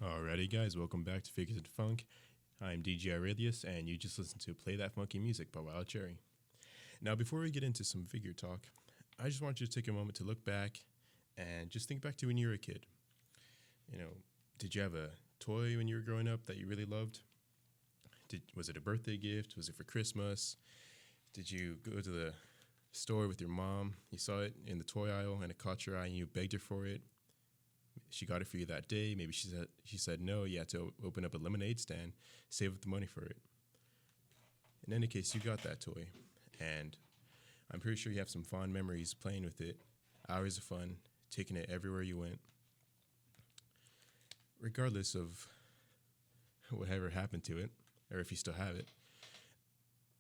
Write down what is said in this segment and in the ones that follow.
Alrighty, guys, welcome back to Figures and Funk. I'm DJ Aurelius, and you just listened to Play That Funky Music by Wild Cherry. Now, before we get into some figure talk, I just want you to take a moment to look back and just think back to when you were a kid. Did you have a toy when you were growing up that you really loved? Was it a birthday gift? Was it for Christmas? Did you go to the store with your mom? You saw it in the toy aisle and it caught your eye and you begged her for it. She got it for you that day. Maybe she said no. You had to open up a lemonade stand, save up the money for it. In any case, you got that toy, and I'm pretty sure you have some fond memories playing with it, hours of fun, taking it everywhere you went. Regardless of whatever happened to it, or if you still have it,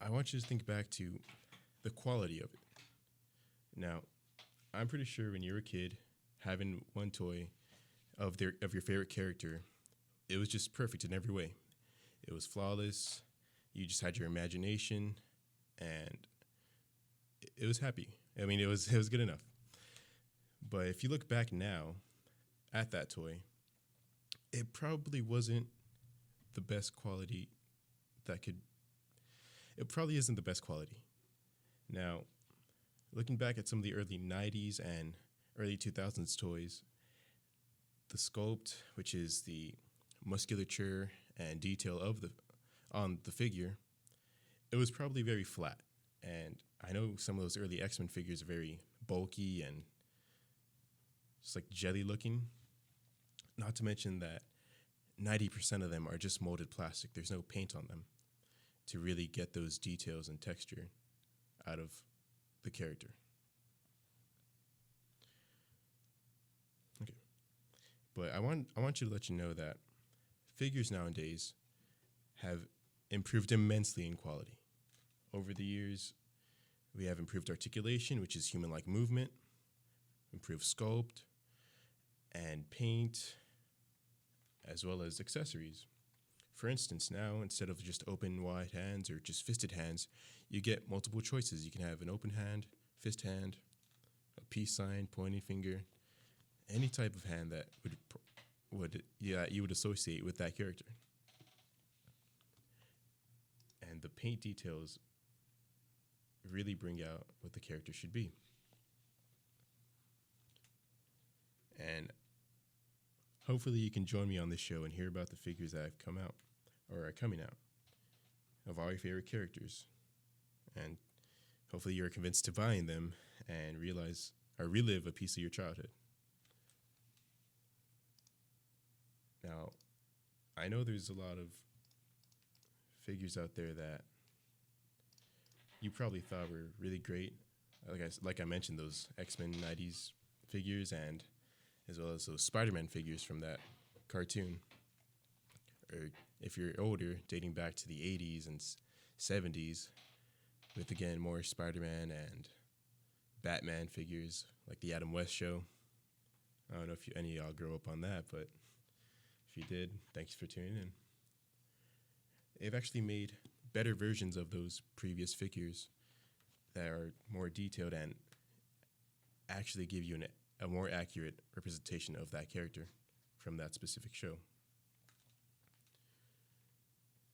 I want you to think back to the quality of it. Now, I'm pretty sure when you were a kid, having one toy of your favorite character, it was just perfect in every way. It was flawless. You just had your imagination, and it was happy. I mean, it was good enough. But if you look back now at that toy, it probably wasn't the best quality it probably isn't the best quality. Now, looking back at some of the early 90s and early 2000s toys, the sculpt, which is the musculature and detail on the figure, it was probably very flat. And I know some of those early X-Men figures are very bulky and just like jelly looking. Not to mention that 90% of them are just molded plastic. There's no paint on them to really get those details and texture out of the character. Okay. But I want you to let you know that figures nowadays have improved immensely in quality. Over the years, we have improved articulation, which is human-like movement, improved sculpt, and paint, as well as accessories. For instance, now, instead of just open, wide hands or just fisted hands, you get multiple choices. You can have an open hand, fist hand, a peace sign, pointing finger, any type of hand that you would associate with that character. And the paint details really bring out what the character should be. And hopefully you can join me on this show and hear about the figures that have come out or are coming out of all your favorite characters. And hopefully you're convinced to buying them and realize or relive a piece of your childhood. Now, I know there's a lot of figures out there that you probably thought were really great. Like I mentioned, those X-Men 90s figures, and as well as those Spider-Man figures from that cartoon. Or if you're older, dating back to the 80s and 70s, with, again, more Spider-Man and Batman figures, like the Adam West show. I don't know if any of y'all grew up on that, but if you did, thanks for tuning in. They've actually made better versions of those previous figures that are more detailed and actually give you a more accurate representation of that character from that specific show.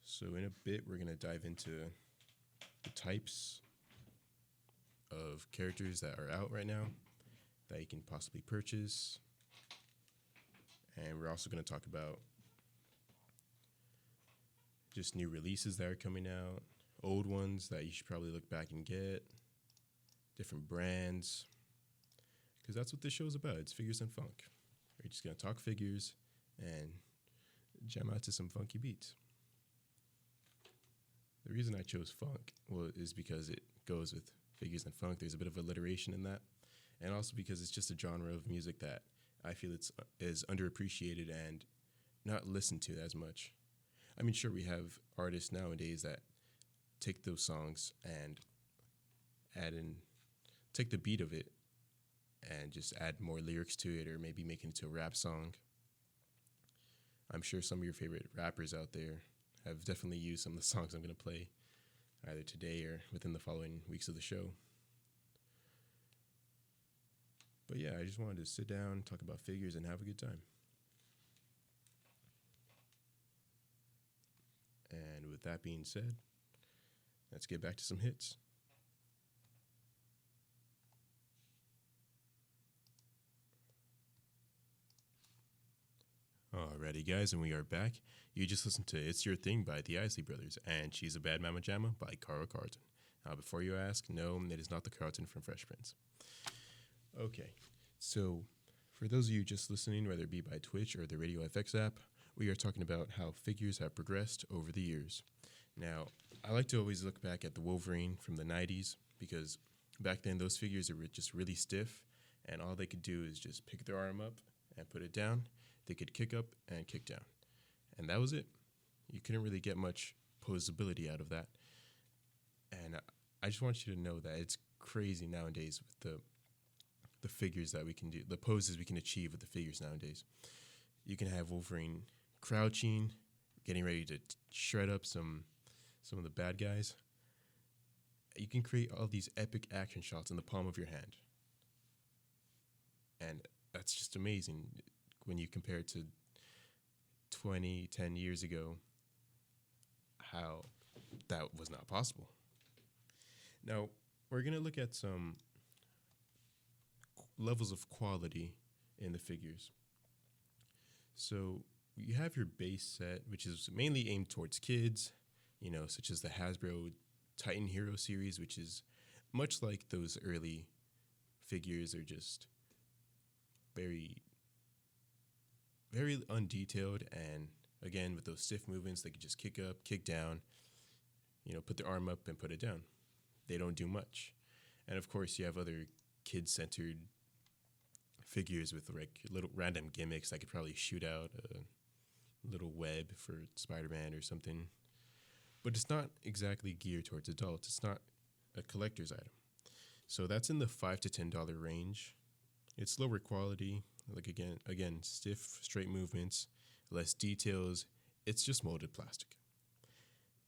So in a bit, we're going to dive into the types of characters that are out right now that you can possibly purchase. And we're also going to talk about just new releases that are coming out, old ones that you should probably look back and get, different brands, because that's what this show is about. It's Figures and Funk. We're just going to talk figures and jam out to some funky beats. The reason I chose funk is because it goes with figures and funk. There's a bit of alliteration in that, and also because it's just a genre of music that I feel is underappreciated and not listened to as much. I mean, sure, we have artists nowadays that take those songs and take the beat of it and just add more lyrics to it, or maybe make it into a rap song. I'm sure some of your favorite rappers out there have definitely used some of the songs I'm going to play either today or within the following weeks of the show. But yeah, I just wanted to sit down, talk about figures, and have a good time. And with that being said, let's get back to some hits. Alrighty, guys, and we are back. You just listened to It's Your Thing by the Isley Brothers and She's a Bad Mama Jamma by Carl Carlton. Now, before you ask, no, it is not the Carlton from Fresh Prince. Okay, so for those of you just listening, whether it be by Twitch or the Radio FX app, we are talking about how figures have progressed over the years. Now, I like to always look back at the Wolverine from the 90s because back then those figures were just really stiff, and all they could do is just pick their arm up and put it down. They could kick up and kick down. And that was it. You couldn't really get much posability out of that. And I just want you to know that it's crazy nowadays with the figures that we can do, the poses we can achieve with the figures nowadays. You can have Wolverine crouching, getting ready to shred up some of the bad guys. You can create all these epic action shots in the palm of your hand. And that's just amazing when you compare it to 10 years ago, how that was not possible. Now, we're going to look at some levels of quality in the figures. So you have your base set, which is mainly aimed towards kids, such as the Hasbro Titan Hero series, which is much like those early figures, are just very, very undetailed, and again, with those stiff movements, they could just kick up, kick down, put their arm up and put it down. They don't do much. And of course, you have other kid-centered figures with like little random gimmicks that could probably shoot out a little web for Spider-Man or something. But it's not exactly geared towards adults. It's not a collector's item. So that's in the $5 to $10 range. It's lower quality, like again, stiff, straight movements, less details. It's just molded plastic.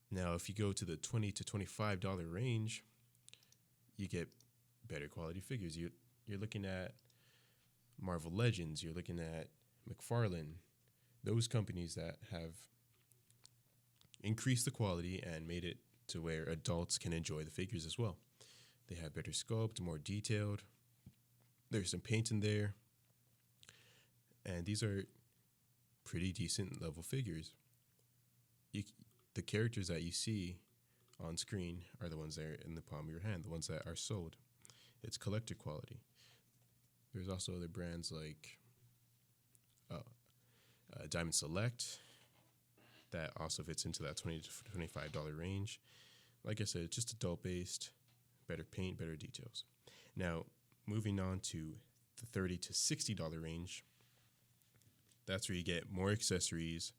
Now, if you go to the $20 to $25 range, you get better quality figures. You're looking at Marvel Legends. You're looking at McFarlane. Those companies that have increased the quality and made it to where adults can enjoy the figures as well. They have better sculpt, more detailed. There's some paint in there. And these are pretty decent level figures. The characters that you see on screen are the ones that are in the palm of your hand, the ones that are sold. It's collector quality. There's also other brands like Diamond Select that also fits into that $20 to $25 range. Like I said, it's just adult-based, better paint, better details. Now, moving on to the $30 to $60 range, that's where you get more accessories,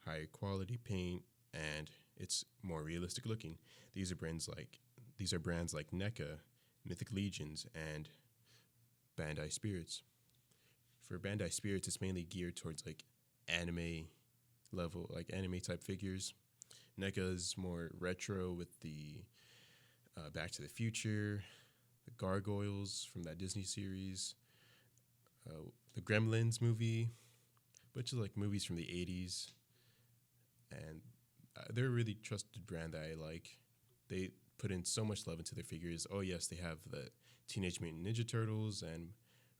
higher quality paint, and it's more realistic looking. These are brands like NECA, Mythic Legions, and Bandai Spirits. For Bandai Spirits, it's mainly geared towards like anime level, like anime type figures. NECA is more retro with the Back to the Future, the Gargoyles from that Disney series, the Gremlins movie, bunch of like movies from the 80s. And they're a really trusted brand that I like. They put in so much love into their figures. Oh yes, they have the Teenage Mutant Ninja Turtles and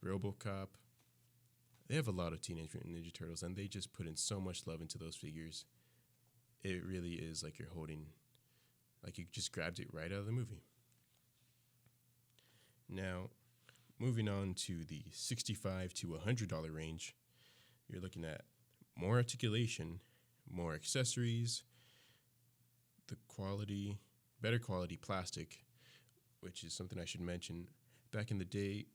RoboCop. They have a lot of Teenage Mutant Ninja Turtles, and they just put in so much love into those figures. It really is like you're holding, like you just grabbed it right out of the movie. Now, moving on to the $65 to $100 range, you're looking at more articulation, more accessories, the quality, better quality plastic, which is something I should mention. Back in the day,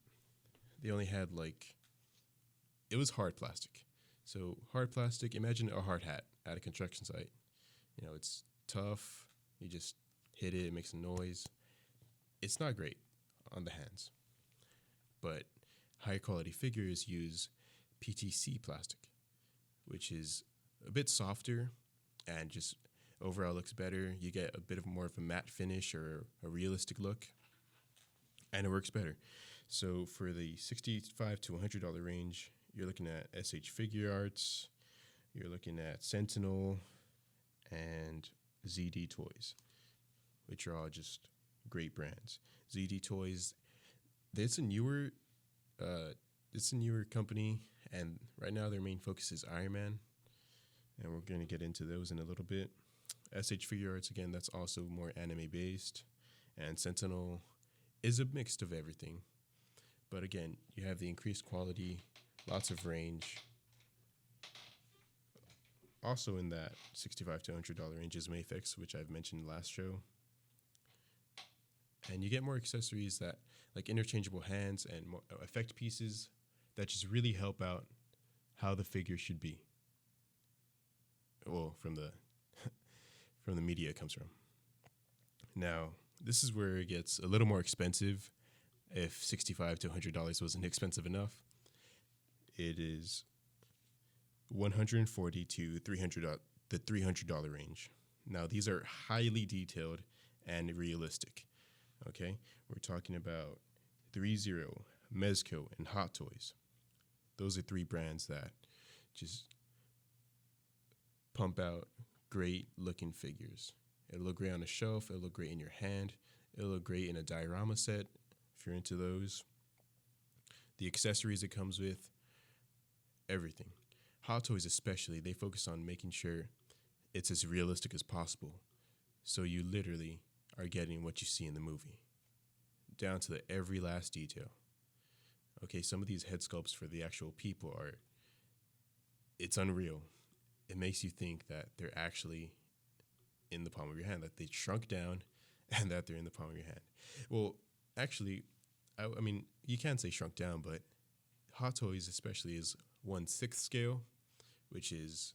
they only had it was hard plastic. So hard plastic, imagine a hard hat at a construction site. It's tough. You just hit it, it makes a noise. It's not great on the hands. But higher quality figures use PTC plastic, which is a bit softer and just overall looks better. You get a bit of more of a matte finish or a realistic look, and it works better. So for the $65 to $100 range, you're looking at SH Figure Arts, you're looking at Sentinel, and ZD Toys, which are all just great brands. ZD Toys, it's a newer, company, and right now their main focus is Iron Man, and we're going to get into those in a little bit. SH Figure Arts, again, that's also more anime based, and Sentinel is a mix of everything. But again, you have the increased quality, lots of range. Also in that $65 to $100 range is Mafex, which I've mentioned last show. And you get more accessories that, like interchangeable hands and more effect pieces that just really help out how the figure should be. Well, from the from the media it comes from. Now, this is where it gets a little more expensive. If $65 to $100 wasn't expensive enough, it is $140 to $300, the $300 range. Now, these are highly detailed and realistic. Okay, we're talking about 3-0, Mezco, and Hot Toys. Those are three brands that just pump out great looking figures. It'll look great on a shelf. It'll look great in your hand. It'll look great in a diorama set if you're into those. The accessories it comes with, everything. Hot Toys especially, they focus on making sure it's as realistic as possible. So you literally are getting what you see in the movie, down to the every last detail. Okay, some of these head sculpts for the actual people it's unreal. It makes you think that they're actually in the palm of your hand, that they shrunk down and that they're in the palm of your hand. Well, actually, I mean, you can say shrunk down, but Hot Toys especially is 1/6 scale, which is,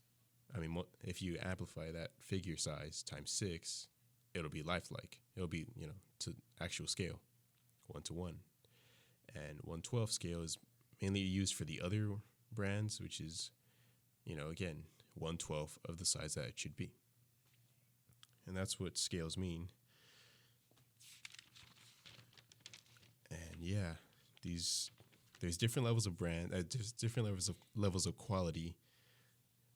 I mean, if you amplify that figure size times 6, it'll be lifelike. It'll be, to actual scale, 1-to-1. And 1/12 scale is mainly used for the other brands, which is, again, 1/12 of the size that it should be. And that's what scales mean. And yeah, there's different levels of brand, there's different levels of quality.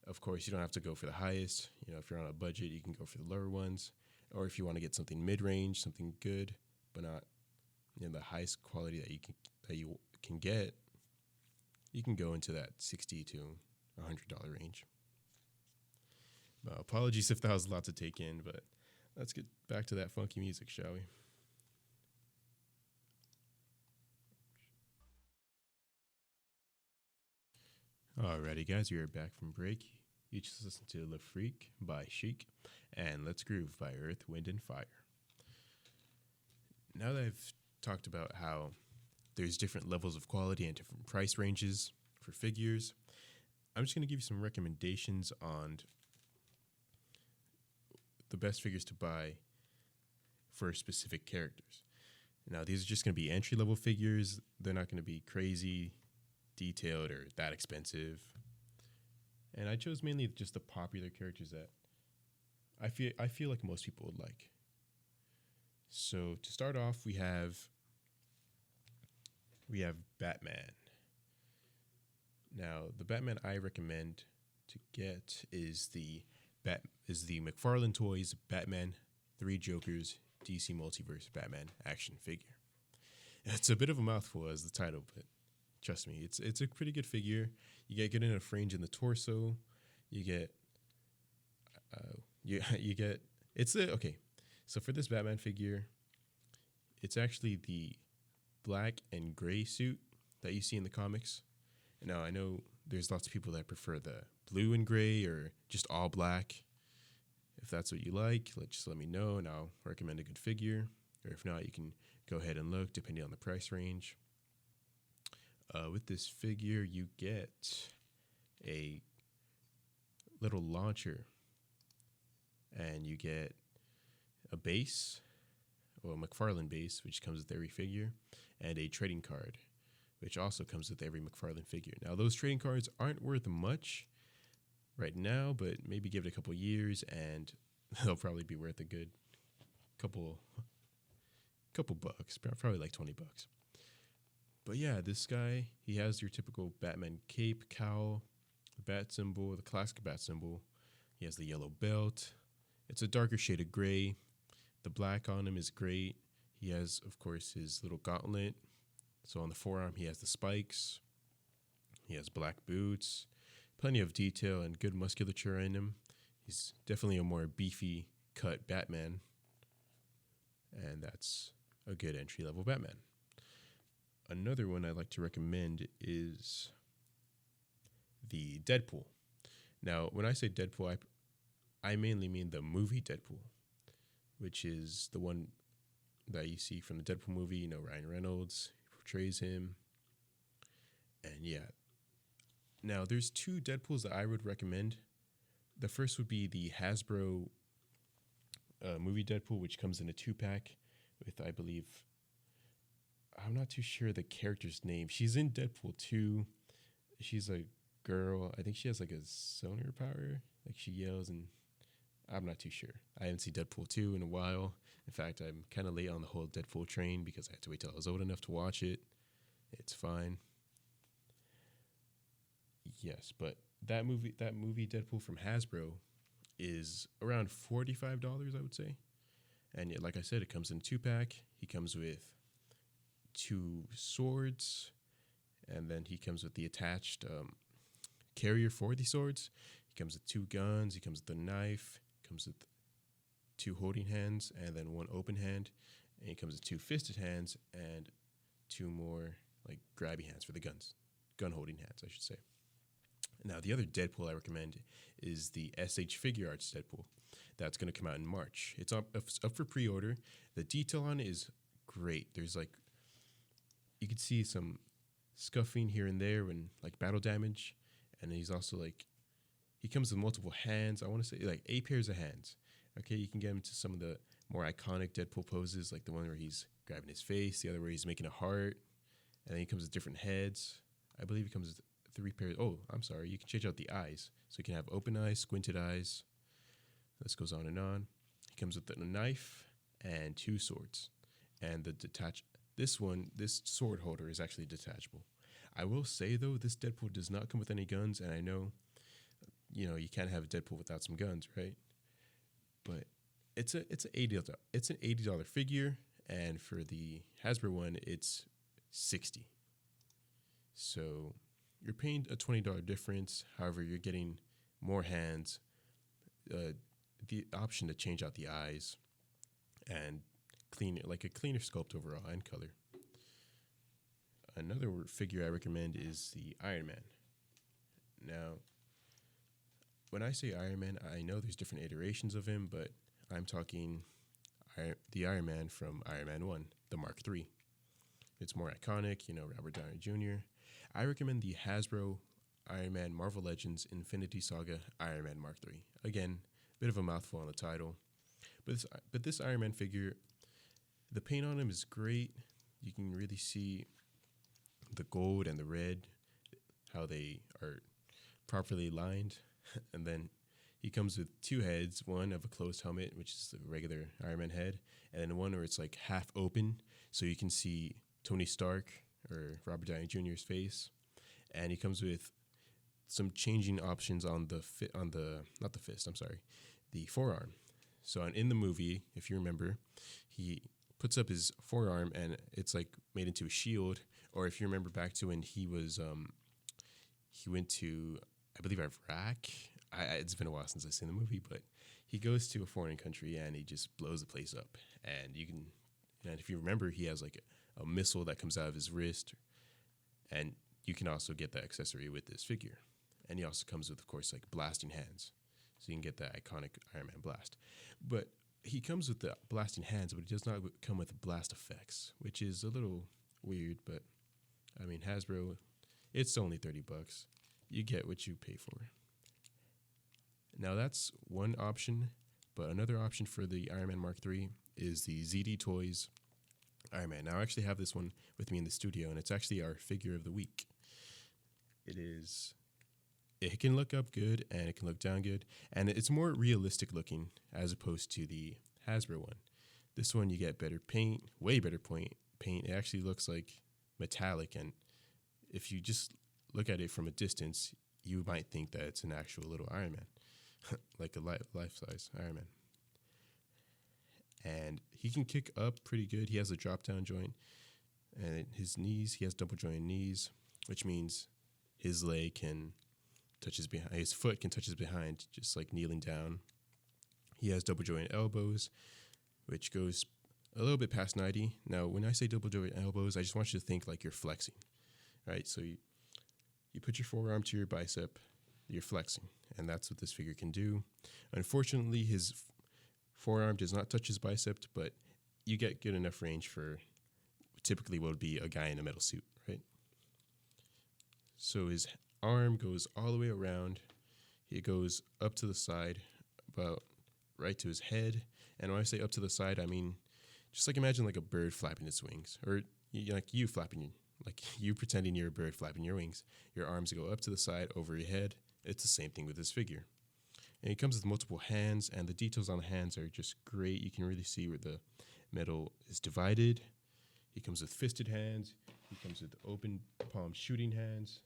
Of course, you don't have to go for the highest. If you're on a budget, you can go for the lower ones. Or if you want to get something mid-range, something good, but not the highest quality that you can get, you can go into that $60 to $100 range. Apologies if that was a lot to take in, but let's get back to that funky music, shall we? Alrighty, guys, we are back from break. You just listened to Le Freak by Chic and Let's Groove by Earth, Wind, and Fire. Now that I've talked about how there's different levels of quality and different price ranges for figures, I'm just going to give you some recommendations on the best figures to buy for specific characters. Now, these are just going to be entry-level figures. They're not going to be crazy detailed or that expensive. And I chose mainly just the popular characters that I feel like most people would like. So to start off, we have Batman. Now, the Batman I recommend to get is the McFarlane Toys Batman 3 Jokers DC Multiverse Batman action figure. It's a bit of a mouthful as the title, but trust me, it's a pretty good figure. You get good enough range in the torso. You get okay. So for this Batman figure, it's actually the black and gray suit that you see in the comics. Now, I know there's lots of people that prefer the blue and gray or just all black. If that's what you like, just let me know and I'll recommend a good figure. Or if not, you can go ahead and look depending on the price range. With this figure, you get a little launcher and you get a base, or a McFarlane base, which comes with every figure, and a trading card, which also comes with every McFarlane figure. Now, those trading cards aren't worth much right now, but maybe give it a couple years and they'll probably be worth a good couple bucks, probably like $20. But yeah, this guy, he has your typical Batman cape, cowl, the bat symbol, the classic bat symbol. He has the yellow belt, It's a darker shade of gray. The black on him is great. He has, of course, his little gauntlet. So on the forearm, he has the spikes. He has black boots, plenty of detail and good musculature in him. He's definitely a more beefy cut Batman. And that's a good entry-level Batman. Another one I'd like to recommend is the Deadpool. Now, when I say Deadpool, I mainly mean the movie Deadpool, which is the one that you see from the Deadpool movie. You know, Ryan Reynolds portrays him. And yeah. Now, there's two Deadpools that I would recommend. The first would be the Hasbro movie Deadpool, which comes in a 2-pack with, I believe, I'm not too sure the character's name. She's in Deadpool 2. She's a girl. I think she has like a sonar power. Like she yells, and I'm not too sure. I haven't seen Deadpool 2 in a while. In fact, I'm kind of late on the whole Deadpool train because I had to wait till I was old enough to watch it. It's fine. Yes, but that movie Deadpool from Hasbro is around $45, I would say. And like I said, it comes in a 2-pack. He comes with 2 swords, and then he comes with the attached carrier for the swords. He comes with 2 guns. He comes with a knife. He comes with 2 holding hands and then 1 open hand. And he comes with 2 fisted hands and 2 more like grabby hands for the guns. Gun holding hands, I should say. Now, the other Deadpool I recommend is the SH Figure Arts Deadpool. That's going to come out in March. It's up for pre-order. The detail on it is great. There's like, you can see some scuffing here and there and like battle damage. And he's also like, he comes with multiple hands. I want to say like 8 pairs of hands. Okay, you can get him to some of the more iconic Deadpool poses, like the one where he's grabbing his face, the other where he's making a heart. And then he comes with different heads. I believe he comes with 3 pairs. Oh, I'm sorry. You can change out the eyes. So you can have open eyes, squinted eyes. This goes on and on. He comes with a knife and 2 swords. And this sword holder is actually detachable. I will say, though, this Deadpool does not come with any guns. And I know, you can't have a Deadpool without some guns, right? But it's an $80 figure. And for the Hasbro one, it's $60. So you're paying a $20 difference. However, you're getting more hands, the option to change out the eyes, and a cleaner sculpt overall and color. Another figure I recommend is the Iron Man. Now, when I say Iron Man, I know there's different iterations of him, but I'm talking the Iron Man from Iron Man 1, the Mark III. It's more iconic, Robert Downey Jr. I recommend the Hasbro Iron Man Marvel Legends Infinity Saga Iron Man Mark III. Again, a bit of a mouthful on the title. But this Iron Man figure, the paint on him is great. You can really see the gold and the red, how they are properly lined. And then he comes with 2 heads, one of a closed helmet, which is the regular Iron Man head, and then one where it's like half open, so you can see Tony Stark or Robert Downey Jr.'s face. And he comes with some changing options on the forearm. So in the movie, if you remember, he puts up his forearm and it's like made into a shield. Or if you remember back to when he was, he went to, I believe, Iraq. It's been a while since I've seen the movie, but he goes to a foreign country and he just blows the place up. And if you remember, he has like a missile that comes out of his wrist, and you can also get that accessory with this figure. And he also comes with, of course, like blasting hands, so you can get that iconic Iron Man blast. But he comes with the blasting hands, but he does not come with blast effects, which is a little weird. But I mean, Hasbro, it's only $30. You get what you pay for. Now that's one option, but another option for the Iron Man Mark III is the ZD Toys Iron Man. Now I actually have this one with me in the studio, and it's actually our figure of the week. It can look up good and it can look down good, and it's more realistic looking as opposed to the Hasbro one. This one you get better paint, way better paint. It actually looks like metallic, and if you just look at it from a distance, you might think that it's an actual little Iron Man, like a life-size Iron Man. and he can kick up pretty good. He has a drop down joint, and his knees, he has double jointed knees, which means his leg can touch his behind, his foot can touch his behind, just like kneeling down. He has double jointed elbows, which goes a little bit past 90. Now, when I say double jointed elbows, I just want you to think like you're flexing, right? So you put your forearm to your bicep, you're flexing, and that's what this figure can do. Unfortunately, his forearm does not touch his bicep, but you get good enough range for typically what would be a guy in a metal suit, right? So his arm goes all the way around. It goes up to the side, about right to his head. And when I say up to the side, I mean just like imagine like a bird flapping its wings, or like you flapping, like you pretending you're a bird flapping your wings. Your arms go up to the side over your head. It's the same thing with this figure. And it comes with multiple hands, and the details on the hands are just great. You can really see where the metal is divided. He comes with fisted hands. He comes with open palm shooting hands.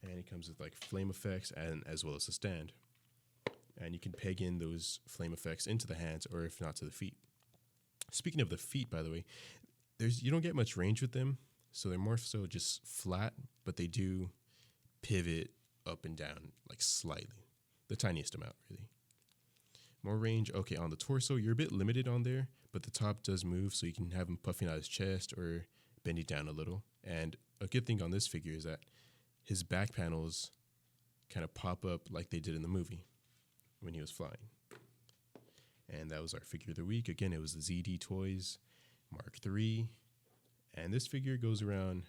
And it comes with like flame effects and as well as a stand. And you can peg in those flame effects into the hands, or if not, to the feet. Speaking of the feet, by the way, you don't get much range with them, so they're more so just flat, but they do pivot up and down like slightly, the tiniest amount really. More range, okay, on the torso you're a bit limited on there, but the top does move, so you can have him puffing out his chest or bending down a little. And a good thing on this figure is that his back panels kind of pop up like they did in the movie when he was flying. And that was our figure of the week. Again, it was the ZD Toys Mark III. And this figure goes around,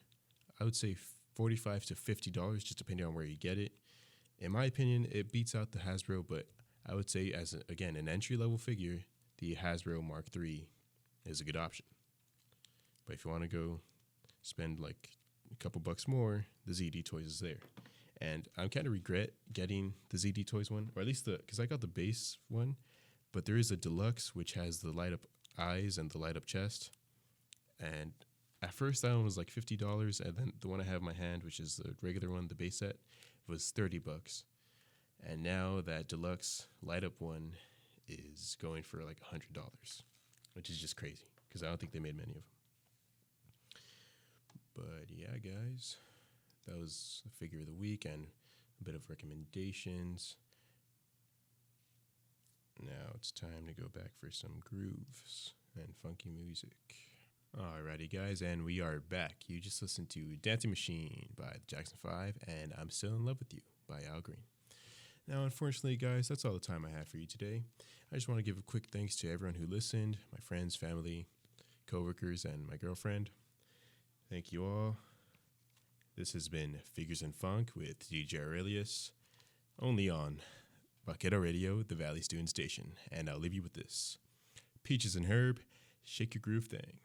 I would say $45 to $50, just depending on where you get it. In my opinion, it beats out the Hasbro, but I would say as, again, an entry-level figure, the Hasbro Mark III is a good option. But if you want to go spend like a couple bucks more, the ZD Toys is there. And I kind of regret getting the ZD Toys one, or at least because I got the base one, but there is a deluxe which has the light up eyes and the light up chest. And at first that one was like $50, and then the one I have in my hand, which is the regular one, the base set, was $30. And now that deluxe light up one is going for like $100, which is just crazy because I don't think they made many of them. But yeah, guys, that was the figure of the week and a bit of recommendations. Now it's time to go back for some grooves and funky music. Alrighty, guys, and we are back. You just listened to Dancing Machine by the Jackson 5 and I'm Still in Love with You by Al Green. Now, unfortunately, guys, that's all the time I have for you today. I just want to give a quick thanks to everyone who listened, my friends, family, coworkers, and my girlfriend. Thank you all. This has been Figures and Funk with DJ Aurelius, only on Vaquero Radio, the Valley Student Station. And I'll leave you with this. Peaches and Herb, shake your groove thing.